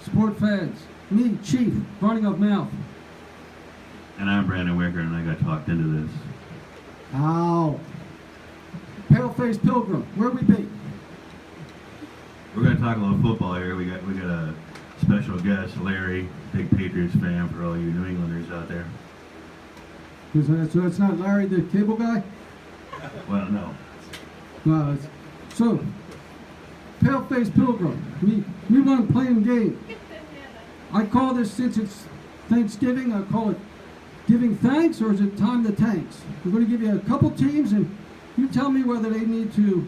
sport fans. Me, Chief, running of mouth. And I'm Brandon Wicker, and I got talked into this. Ow. Paleface Pilgrim, where we be? We're going to talk a little football here. We got a special guest, Larry, big Patriots fan for all you New Englanders out there. So that's not Larry the cable guy? Well, no. No, so, Paleface Pilgrim, we want to play a game. I call this, since it's Thanksgiving, I call it giving thanks, or is it time to tanks? We're going to give you a couple teams, and you tell me whether they need to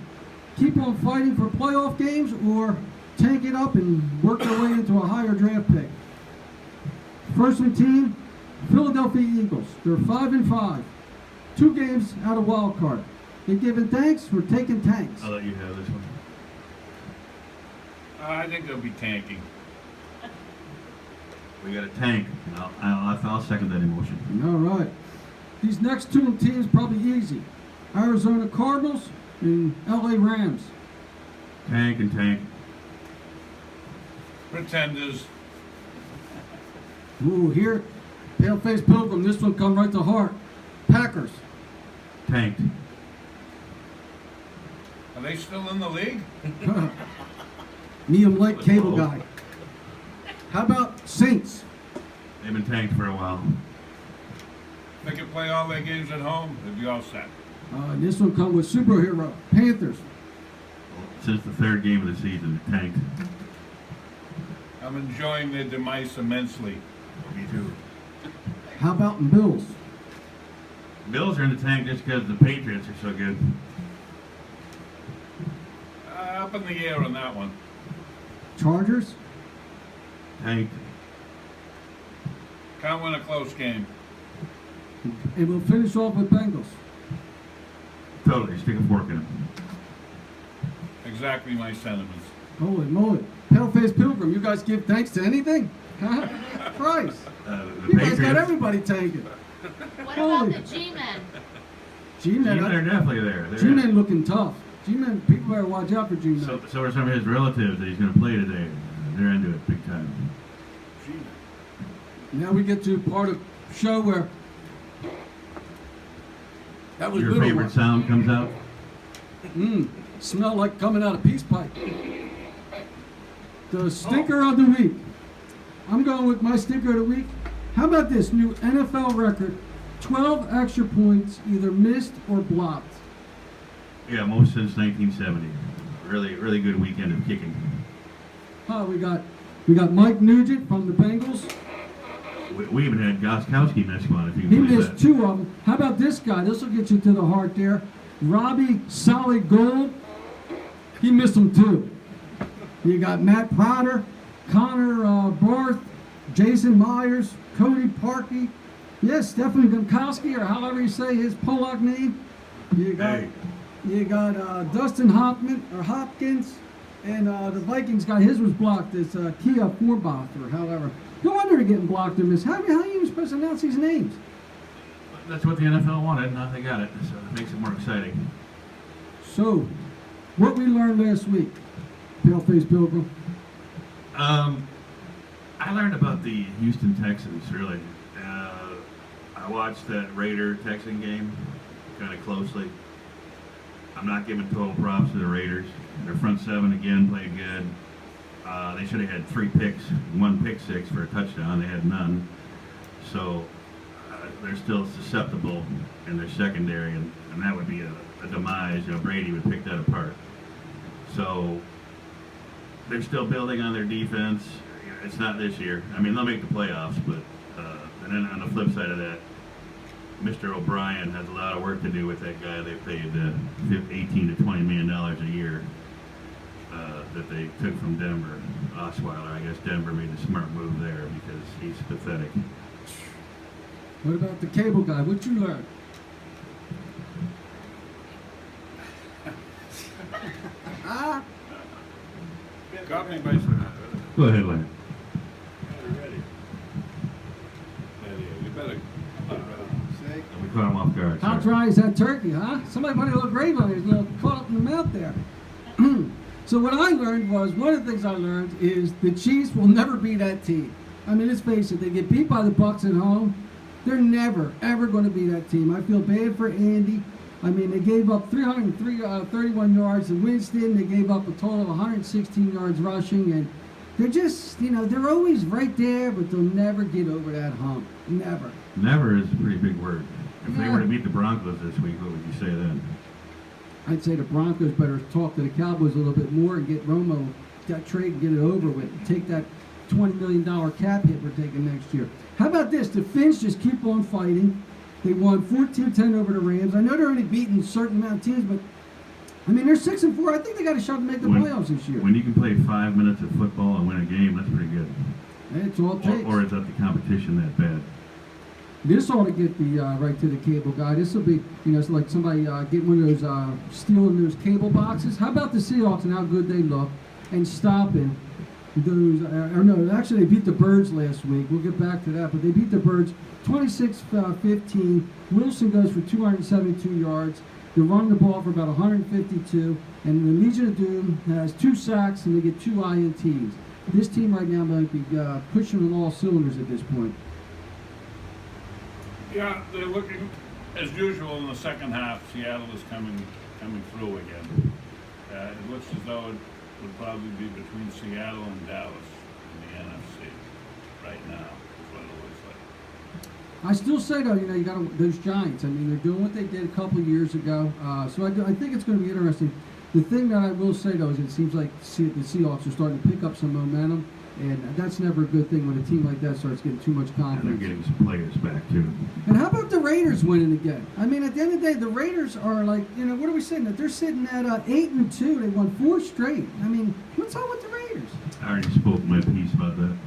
keep on fighting for playoff games or tank it up and work their way into a higher draft pick. First one team, Philadelphia Eagles. They're 5-5. 2 games out of wild card. They giving thanks or taking tanks? I'll let you have this one. I think they'll be tanking. We got a tank, and I'll second that emotion. All right. These next 2 teams probably easy. Arizona Cardinals and LA Rams. Tank and tank. Pretenders. Ooh, here, Paleface Pilgrim, this one come right to heart. Packers. Tanked. Are they still in the league? Me and Lake Cable Guy. How about Saints? They've been tanked for a while. They can play all their games at home. They'll be all set. This one come with superhero. Panthers. Since the 3rd game of the season, tanked. I'm enjoying their demise immensely. Me too. How about Bills? Bills are in the tank just because the Patriots are so good. Up in the air on that one. Chargers. Tanked. Can't win a close game. And we'll finish off with Bengals. Totally. Stick a fork in them. Exactly my sentiments. Holy moly. Paleface Pilgrim, you guys give thanks to anything? Huh? Christ. The You guys Patriots. got everybody tanking. What Holy. about the G-Men? G-Men. They're definitely there. They're G-Men looking tough. G-Men, people better watch out for G-Men. So are some of his relatives that he's going to play today. They're into it big time. Now we get to part of the show where that was Your little favorite one. sound comes out. Smell like coming out of peace pipe. The stinker of the week. I'm going with my stinker of the week. How about this new NFL record? 12 extra points either missed or blocked. Yeah, most since 1970. Really good weekend of kicking. We got Mike Nugent from the Bengals. We even had Goskowski miss one, if you He can believe missed that. 2 of them. How about this guy? This will get you to the heart there. Robbie Solid Gold. He missed them 2. You got Matt Prater, Connor Barth, Jason Myers, Cody Parkey. Yes, Stephen Gronkowski, or however you say his Polak name. You got Dustin Hopkins, and the Vikings guy. His was blocked. It's Kia Forbath, or however. No wonder they're getting blocked in this. How are you even supposed to announce these names? That's what the NFL wanted, now they got it, so it makes it more exciting. So, what we learned last week, Paleface Pilgrim. I learned about the Houston Texans, really. I watched that Raider-Texan game kind of closely. I'm not giving total props to the Raiders. Their front 7 again played good. They should have had 3 picks, 1 pick 6 for a touchdown. They had none. So they're still susceptible in their secondary, and that would be a demise. Brady would pick that apart. So they're still building on their defense. It's not this year. I mean, they'll make the playoffs, but and then on the flip side of that, Mr. O'Brien has a lot of work to do with that guy they paid $18 to $20 million a year that they took from Denver. Osweiler, I guess Denver made the smart move there because he's pathetic. What about the cable guy? What you learn? Got me by surprise. Go ahead, Lane. You better. We caught him off guard. How sorry. dry is that turkey, huh? Somebody put a little gravy on it. He's a little caught up in the mouth there. So what I learned was, one of the things I learned is the Chiefs will never be that team. I mean, let's face it, they get beat by the Bucs at home. They're never, ever going to be that team. I feel bad for Andy. I mean, they gave up 331 yards to Winston. They gave up a total of 116 yards rushing. And they're just, they're always right there, but they'll never get over that hump. Never. Never is a pretty big word. If they Yeah. were to beat the Broncos this week, what would you say then? I'd say the Broncos better talk to the Cowboys a little bit more and get Romo that trade and get it over with. Take that $20 million cap hit we're taking next year. How about this? The Finns just keep on fighting. They won 14-10 over the Rams. I know they're only beating a certain amount of teams, but I mean, they're 6-4. I think they got a shot to make the playoffs this year. When you can play 5 minutes of football and win a game, that's pretty good. It's all it takes. Or is that the competition that bad? This ought to get the right to the cable guy. This will be, it's like somebody getting one of those, stealing those cable boxes. How about the Seahawks and how good they look and stopping those, or no, actually they beat the Birds last week. We'll get back to that, but they beat the Birds 26-15. Wilson goes for 272 yards. They run the ball for about 152, and the Legion of Doom has 2 sacks and they get 2 INTs. This team right now might be pushing on all cylinders at this point. Yeah, they're looking, as usual, in the second half, Seattle is coming through again. It looks as though it would probably be between Seattle and Dallas in the NFC right now, is what it looks like. I still say though, you got those Giants. I mean, they're doing what they did a couple of years ago. So I think it's going to be interesting. The thing that I will say though is it seems like the Seahawks are starting to pick up some momentum, and that's never a good thing when a team like that starts getting too much And they're confidence. getting some players back too. And how about the Raiders winning again? I mean, at the end of the day, the Raiders are like, what are we saying? That they're sitting at 8-2. They won 4 straight. I mean, what's up with the Raiders? I already spoke my piece about that.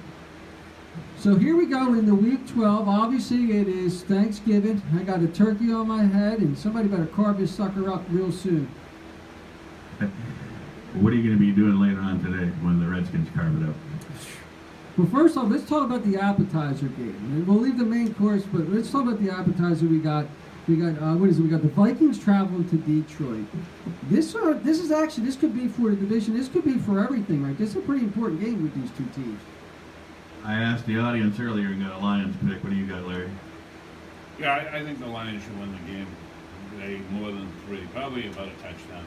So here we go into week 12. Obviously, it is Thanksgiving. I got a turkey on my head, and somebody better carve this sucker up real soon. What are you going to be doing later on today when the Redskins carve it up? Well, first off, let's talk about the appetizer game. And we'll leave the main course, but let's talk about the appetizer we got. We got We got the Vikings traveling to Detroit. This could be for the division. This could be for everything, right? This is a pretty important game with these 2 teams. I asked the audience earlier and got a Lions pick. What do you got, Larry? Yeah, I think the Lions should win the game. They more than 3, probably about a touchdown.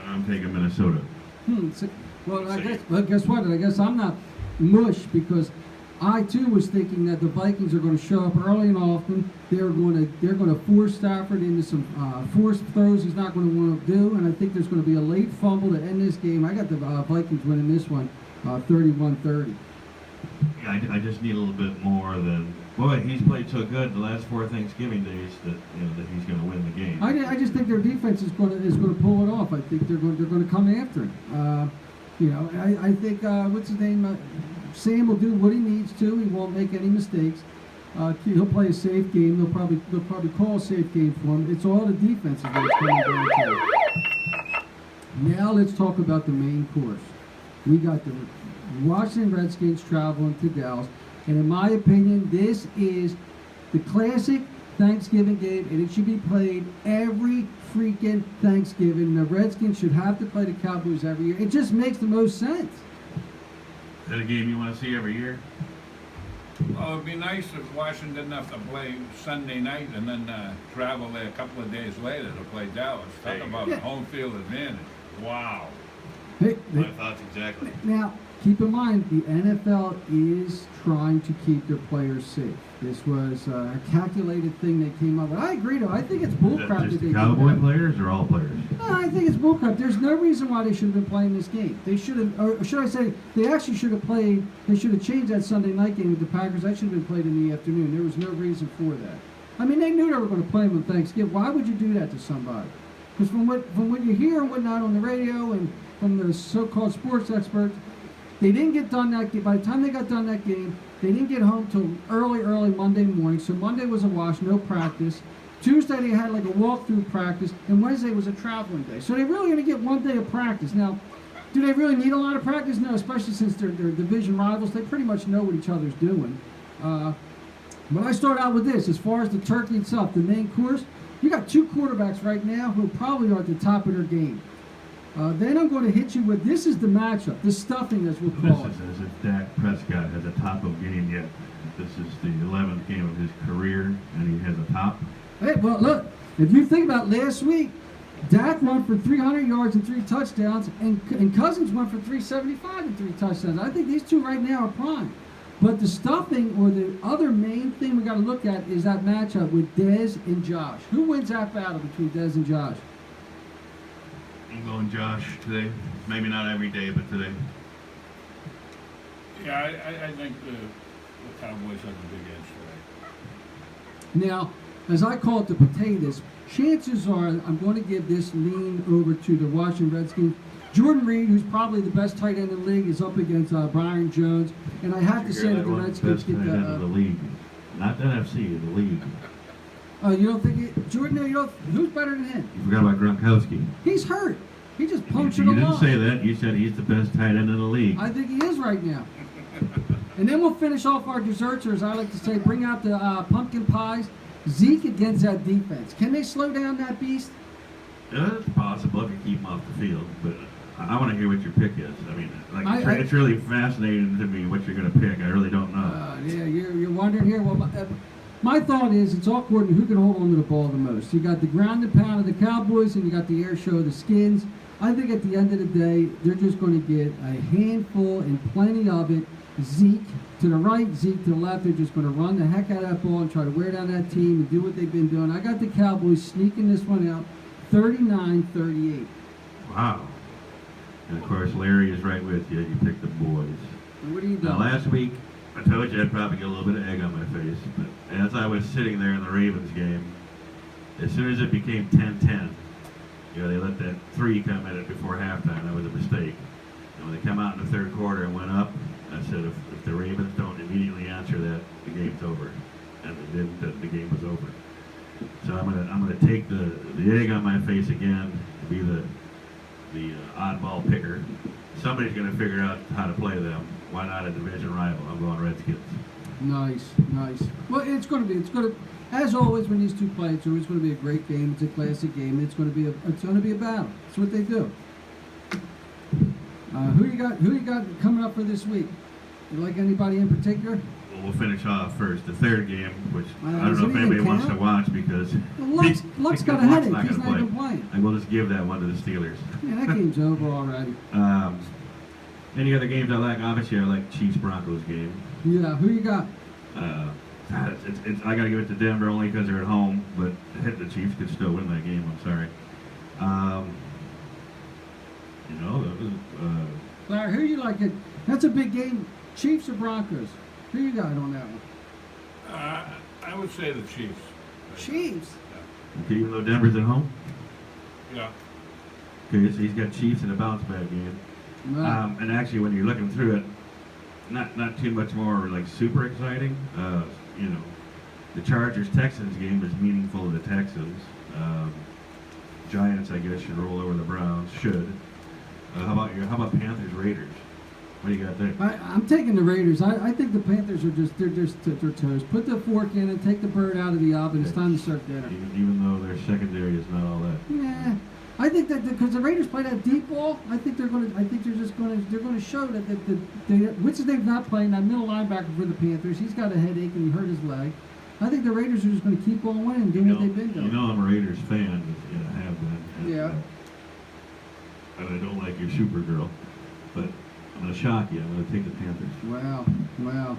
I'm taking Minnesota. Guess what? I guess I'm not mush because I too was thinking that the Vikings are going to show up early and often. They're going to force Stafford into some forced throws he's not going to want to do, and I think there's going to be a late fumble to end this game. I got the Vikings winning this one, 31-30. Yeah, I just need a little bit more than. Boy, he's played so good the last 4 Thanksgiving days that that he's going to win the game. I just think their defense is going to pull it off. I think they're going to come after him. I think what's his name? Sam will do what he needs to. He won't make any mistakes. He'll play a safe game. They'll probably call a safe game for him. It's all the defense is what's coming down to. Now let's talk about the main course. We got the Washington Redskins traveling to Dallas, and in my opinion, this is the classic Thanksgiving game, and it should be played every freaking Thanksgiving. The Redskins should have to play the Cowboys every year. It just makes the most sense. Is that a game you want to see every year? Well, it'd be nice if Washington didn't have to play Sunday night and then travel there a couple of days later to play Dallas. Talk about a home field advantage. Wow. Hey, My thoughts exactly. now, keep in mind, the NFL is trying to keep their players safe. This was a calculated thing they came up with. I agree, though. I think it's Is bullcrap that that just they the did Cowboy that. players or all players? No, I think it's bullcrap. There's no reason why they should have been playing this game. They should have, or should I say, they actually should have played, they should have changed that Sunday night game with the Packers. That should have been played in the afternoon. There was no reason for that. I mean, they knew they were going to play them on Thanksgiving. Why would you do that to somebody? Because from what you hear and whatnot on the radio and from the so-called sports experts, they didn't get done that game. By the time they got done that game, they didn't get home till early Monday morning. So Monday was a wash, no practice. Tuesday they had like a walkthrough practice, and Wednesday was a traveling day. So they're really going to get 1 day of practice. Now, do they really need a lot of practice? No, especially since they're division rivals. They pretty much know what each other's doing. But I start out with this. As far as the turkey itself, the main course, you got 2 quarterbacks right now who probably are at the top of their game. Then I'm going to hit you with, this is the matchup, the stuffing as we'll This call it. is as if Dak Prescott has a top of game yet. This is the 11th game of his career, and he has a top. Hey, well, look, if you think about last week, Dak went for 300 yards and 3 touchdowns, and Cousins went for 375 and 3 touchdowns. I think these two right now are prime. But the stuffing, or the other main thing we got to look at, is that matchup with Dez and Josh. Who wins that battle between Dez and Josh? I'm going Josh today. Maybe not every day, but today. Yeah, I think the Cowboys have a big edge today. Now, as I call it the potatoes, chances are I'm going to give this lean over to the Washington Redskins. Jordan Reed, who's probably the best tight end in the league, is up against Byron Jones. And I have to say that the Redskins Best get tight end of the league. Not the NFC, the league. you don't think Jordan? You don't, who's better than him? You forgot about Gronkowski. He's hurt. He just You punctured didn't along. say that. You said he's the best tight end in the league. I think he is right now. And then we'll finish off our desserts, or as I like to say, bring out the pumpkin pies. Zeke against that defense. Can they slow down that beast? It's possible if you keep him off the field, but I want to hear what your pick is. I mean, it's I- really fascinating to me what you're going to pick. I really don't know. Yeah, you're wondering here. Well, my thought is it's all according to who can hold on to the ball the most. You got the ground and pound of the Cowboys, and you got the air show of the Skins. I think at the end of the day, they're just going to get a handful and plenty of it. Zeke to the right, Zeke to the left. They're just going to run the heck out of that ball and try to wear down that team and do what they've been doing. I got the Cowboys sneaking this one out 39-38. Wow. And of course, Larry is right with you. You picked the boys. What are you Now, doing? last week, I told you I'd probably get a little bit of egg on my face, but as I was sitting there in the Ravens game, as soon as it became 10-10, they let that 3 come at it before halftime. That was a mistake. And when they come out in the third quarter and went up, I said, if the Ravens don't immediately answer that, the game's over. And they didn't. The game was over. So I'm gonna take the egg on my face again to be the oddball picker. Somebody's gonna figure out how to play them. Why not a division rival? I'm going Redskins. Nice. Well, it's going to, as always, when these two play, it's always going to be a great game. It's a classic game. It's going to be a battle. It's what they do. Who you got coming up for this week? You like anybody in particular? Well, we'll finish off first. The third game, which I don't does know it if even anybody wants to count? watch because Well, Luck's got a Luck's headache. He's gonna not even playing. I will just give that one to the Steelers. Yeah, that game's over already. Any other games I like? Obviously, I like Chiefs-Broncos game. Yeah, who you got? I got to give it to Denver only because they're at home, but the Chiefs could still win that game. I'm sorry. That was, Larry, who you like? That's a big game. Chiefs or Broncos? Who you got on that one? I would say the Chiefs. Chiefs. okay, even though Denver's at home. Yeah. Okay, so he's got Chiefs in a bounce back game. Right. And actually, when you're looking through it, not too much more like super exciting. The Chargers-Texans game is meaningful to the Texans. Giants, I guess, should roll over the Browns. Should. How about Panthers-Raiders? What do you got there? I'm taking the Raiders. I think the Panthers are they're toes. Put the fork in and take the bird out of the oven. It's time to serve dinner. Even though their secondary is not all that. Yeah, I think that because the Raiders play that deep ball, I think they're going to show that which is they've not playing that middle linebacker for the Panthers. He's got a headache and he hurt his leg. I think the Raiders are just going to keep on winning and doing what they've been doing. I'm a Raiders fan. Have been. Yeah. And I don't like your Supergirl, but I'm going to shock you. I'm going to take the Panthers. Wow.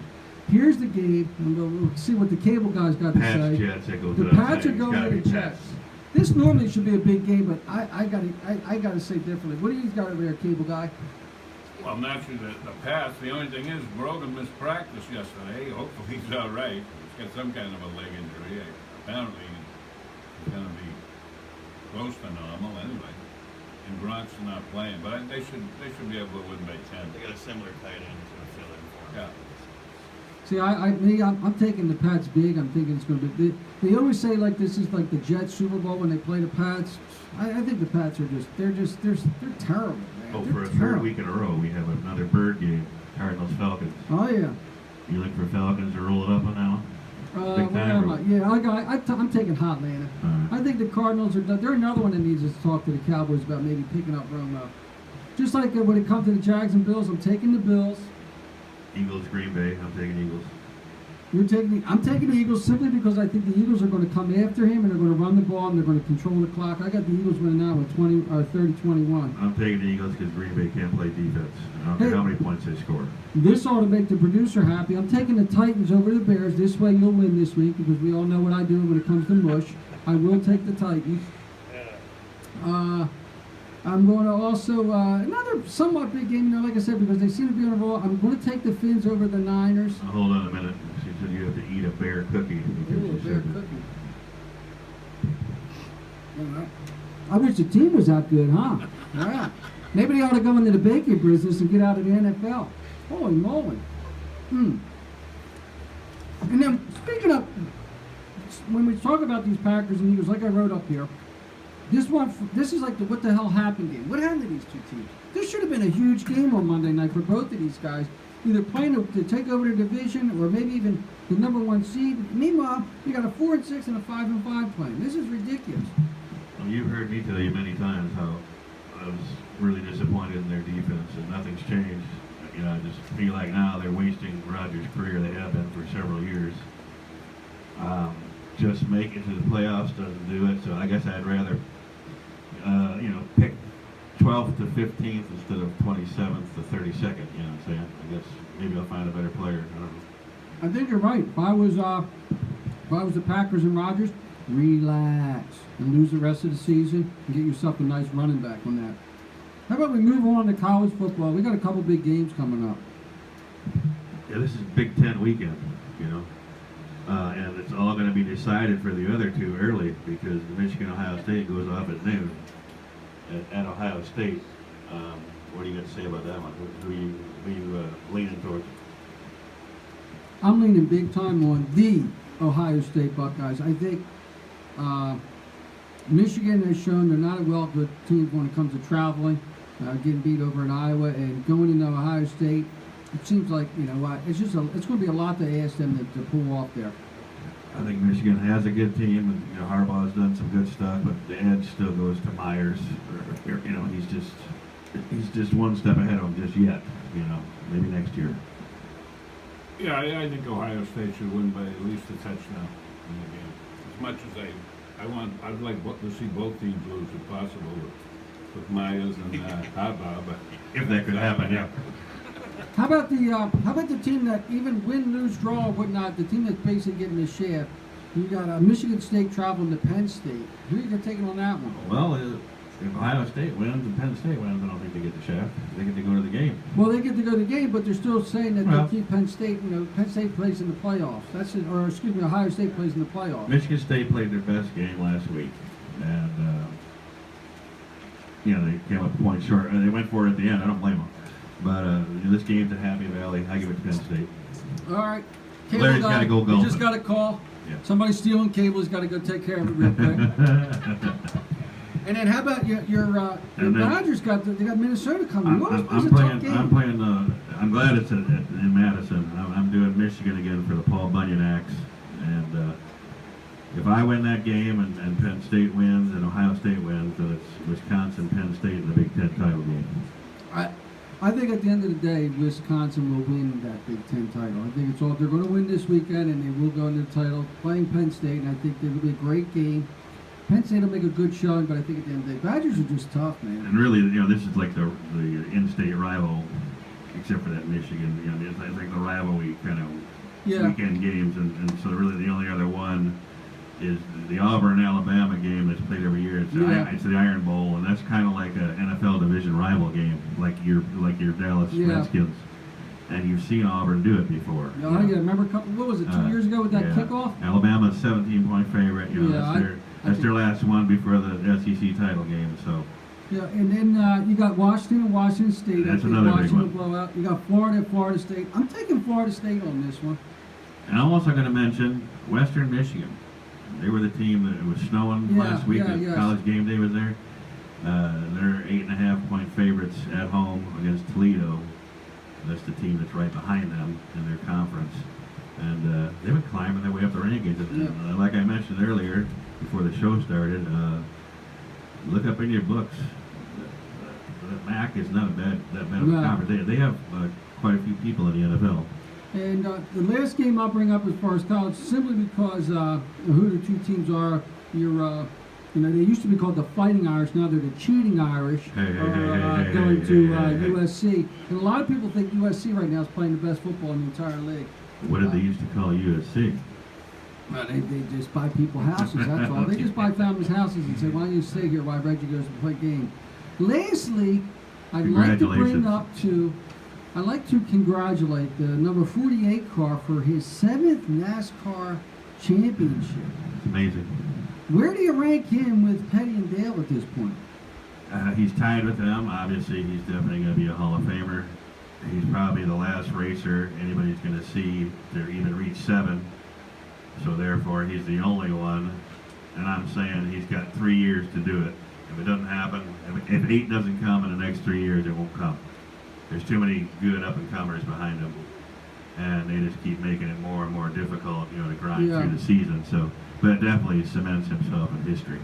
Here's the game, and we'll see what the cable guys got to Pats, say. Jets, that goes The without Pats are saying. It's going gotta to be the Pats. Jets. This normally should be a big game, but I gotta say differently. What do you got over there, cable guy? Well, naturally, the Pats, the only thing is, Brogan missed practice yesterday. Hopefully he's all right. He's got some kind of a leg injury. Apparently, he's going to be close to normal anyway. And Gronk's not playing, but they should be able to win by 10. They got a similar tight end to fill in for him. Yeah. See, I'm taking the Pats big. I'm thinking it's going to be. They always say like this is like the Jets Super Bowl when they play the Pats. I think the Pats are they're terrible, man. Oh, They're for a third terrible. week in a row, we have another bird game. Cardinals Falcons. Oh yeah. You look for Falcons to roll it up on that one? Big Where time, am I? Yeah, I'm taking hot Atlanta. Alright. I think the Cardinals are done. They're another one that needs us to talk to the Cowboys about maybe picking up Romo. Just like when it comes to the Jags and Bills, I'm taking the Bills. Eagles, Green Bay. I'm taking Eagles. I'm taking the Eagles simply because I think the Eagles are going to come after him and they're going to run the ball and they're going to control the clock. I got the Eagles winning now with 30-21. I'm taking the Eagles because Green Bay can't play defense. I don't care how many points they score. This ought to make the producer happy. I'm taking the Titans over the Bears. This way you'll win this week because we all know what I do when it comes to mush. I will take the Titans. I'm going to also, another somewhat big game, like I said, because they seem to be on a roll. I'm going to take the Finns over the Niners. Hold on a minute. She said you have to eat a bear cookie. Because Ooh, she bear said that. cookie. I wish the team was that good, huh? Yeah. Maybe they ought to go into the baking business and get out of the NFL. Holy moly. And then, speaking of, when we talk about these Packers and Eagles, like I wrote up here, this is like the what the hell happened game. What happened to these two teams? This should have been a huge game on Monday night for both of these guys, either playing to take over the division or maybe even the number one seed. Meanwhile, you got a 4-6 and a 5-5 playing. This is ridiculous. Well, you've heard me tell you many times how I was really disappointed in their defense, and nothing's changed. You know, I just feel like now they're wasting Rodgers' career. They have been for several years. Just make it to the playoffs doesn't do it. So I guess I'd rather, pick 12th to 15th instead of 27th to 32nd. You know what I'm saying? I guess maybe I'll find a better player. I don't know. I think you're right. If I was the Packers and Rodgers, relax and lose the rest of the season and get yourself a nice running back on that. How about we move on to college football? We got a couple big games coming up. Yeah, this is Big Ten weekend, you know. And it's all going to be decided for the other two early because the Michigan-Ohio State goes off at noon at Ohio State. What do you got to say about that one? Who you leaning towards? I'm leaning big time on the Ohio State Buckeyes. I think Michigan has shown they're not a well-good team when it comes to traveling, getting beat over in Iowa and going into Ohio State. It seems like, you know what, it's going to be a lot to ask them to pull off there. I think Michigan has a good team, and Harbaugh's done some good stuff, but the edge still goes to Myers. He's just one step ahead of him just yet. Maybe next year. Yeah, I think Ohio State should win by at least a touchdown in the game. As much as I'd like to see both teams lose if possible with Myers and Harbaugh, but If that could happen, yeah. How about the team that even win, lose, draw, or whatnot, the team that's basically getting the shaft? You got Michigan State traveling to Penn State. Who are you taking on that one? Well, if Ohio State wins and Penn State wins, I don't think they get the shaft. They get to go to the game. Well, they get to go to the game, but they're still saying that Well, they'll keep Penn State. Penn State plays in the playoffs. Ohio State plays in the playoffs. Michigan State played their best game last week, and they came up a point short. They went for it at the end. I don't blame them. But this game's at Happy Valley. I give it to Penn State. All right. Cable Larry's guy, gotta go you golfing. just got a call. Yeah. Somebody's stealing cable. He's got to go take care of it real quick. And then how about your Dodgers they got Minnesota coming. What was a tough game? I'm glad it's in Madison. I'm doing Michigan again for the Paul Bunyan Axe. And if I win that game and Penn State wins and Ohio State wins, then it's Wisconsin, Penn State in the Big Ten title game. I think at the end of the day, Wisconsin will win that Big Ten title. I think they're going to win this weekend, and they will go into the title playing Penn State. And I think it'll be a great game. Penn State will make a good showing, but I think at the end of the day, Badgers are just tough, man. And really, this is like the in-state rival, except for that Michigan. It's like the rivalry kind of weekend games, and so really the only other one is the Auburn-Alabama game that's played every year. It's the Iron Bowl, and that's kind of like an NFL division rival game, like your Dallas Redskins. And you've seen Auburn do it before. I remember what was it, 2 years ago with that kickoff? Alabama's 17-point favorite. That's their last one before the SEC title game. So. Yeah, and then you got Washington and Washington State. That's another big one. Blowout. You got Florida and Florida State. I'm taking Florida State on this one. And I'm also going to mention Western Michigan. They were the team that it was snowing last week. College game day was there. They're 8.5-point favorites at home against Toledo. That's the team that's right behind them in their conference. And they've been climbing their way up the rankings. And, Yeah. like I mentioned earlier, before the show started, look up in your books. The MAC is not that bad of a No. conference. They have quite a few people in the NFL. And the last game I'll bring up as far as college, simply because who the two teams are. They used to be called the Fighting Irish. Now they're the Cheating Irish. Hey, Going to hey. USC, and a lot of people think USC right now is playing the best football in the entire league. What did they used to call USC? Well, they just buy people houses. That's all. They just buy families' houses and say, "Why don't you stay here while Reggie goes to play game?" Lastly, I'd like to bring up to. I'd like to congratulate the number 48 car for his 7th NASCAR championship. It's amazing. Where do you rank him with Petty and Dale at this point? He's tied with them. Obviously, he's definitely going to be a Hall of Famer. He's probably the last racer anybody's going to see to even reach 7. So therefore, he's the only one. And I'm saying he's got 3 years to do it. If it doesn't happen, if 8 doesn't come in the next 3 years, it won't come. There's too many good up-and-comers behind him, and they just keep making it more and more difficult, to grind Yeah. through the season. So, but it definitely cements himself in history.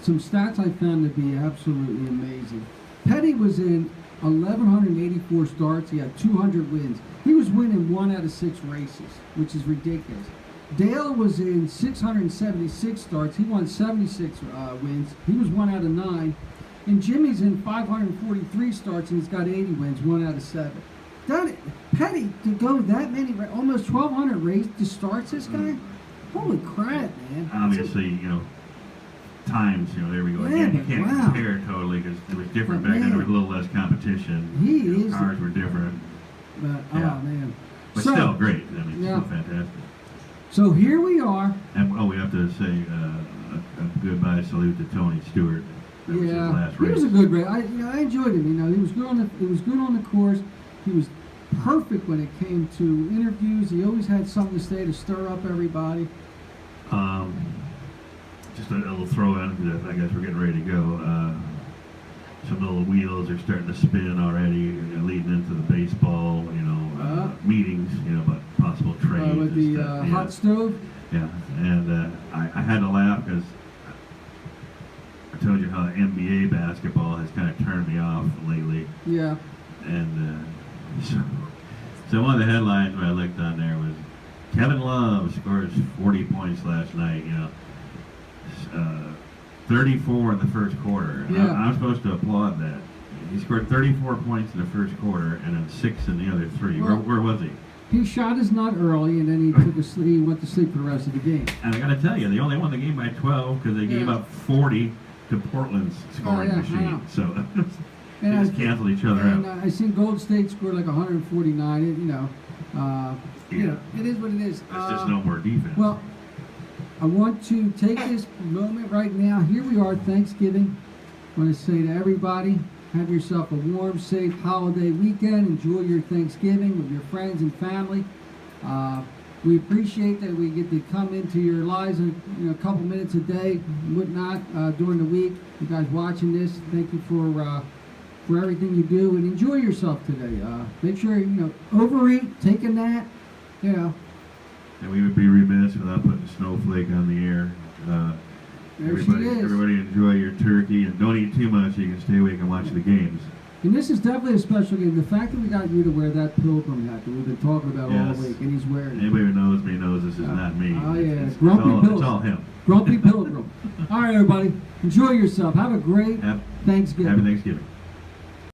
Some stats I found to be absolutely amazing. Petty was in 1,184 starts. He had 200 wins. He was winning 1 out of 6 races, which is ridiculous. Dale was in 676 starts. He won 76 wins. He was 1 out of 9. And Jimmy's in 543 starts, and he's got 80 wins, 1 out of 7. Petty, to go that many, almost 1,200 race to starts, this guy? Holy crap, man. Obviously, times, there we go. Yeah, Again, you but can't wow. compare totally because it was different But back then. There was a man, little less competition. he is- Cars were different, But, Yeah. oh, man. but So- still great. I mean, Yeah. still fantastic. So here we are. And we have to say a goodbye salute to Tony Stewart. That was his last He race. was a good race. I enjoyed him. He was good on the course. He was perfect when it came to interviews. He always had something to say to stir up everybody. Just a little throw in because I guess we're getting ready to go. Some little wheels are starting to spin already, leading into the baseball, meetings, about possible trades. With and the stuff. Yeah. hot stove. Yeah, and I had to laugh because I told you how the NBA basketball has kind of turned me off lately, Yeah. and so one of the headlines when I looked on there was Kevin Love scores 40 points last night. 34 in the first quarter. Yeah. I'm supposed to applaud that. He scored 34 points in the first quarter and then 6 in the other 3. Well, where was he? He shot his nut early, and then he went to sleep for the rest of the game. And I got to tell you, they only won the game by 12 because they gave Yeah. up 40 to Portland's scoring I machine. know. So they And just canceled each other And out. I seen Gold State scored like 149. Yeah. It is what it is. There's just no more defense. Well, I want to take this moment right now. Here we are, Thanksgiving. I want to say to everybody, have yourself a warm, safe holiday weekend. Enjoy your Thanksgiving with your friends and family. We appreciate that we get to come into your lives a couple minutes a day, whatnot, during the week. You guys watching this, thank you for everything you do, and enjoy yourself today. Make sure overeat, take a nap, And we would be remiss without putting Snowflake on the air. There she is. Everybody enjoy your turkey and don't eat too much so you can stay awake and watch the games. And this is definitely a special game. The fact that we got you to wear that pilgrim hat that we've been talking about all Yes. week, and he's wearing it. Anybody who knows me knows this is not me. Oh, yeah. It's Grumpy Pilgrim. It's all him. Grumpy Pilgrim. All right, everybody. Enjoy yourself. Have a great Happy Thanksgiving. Thanksgiving.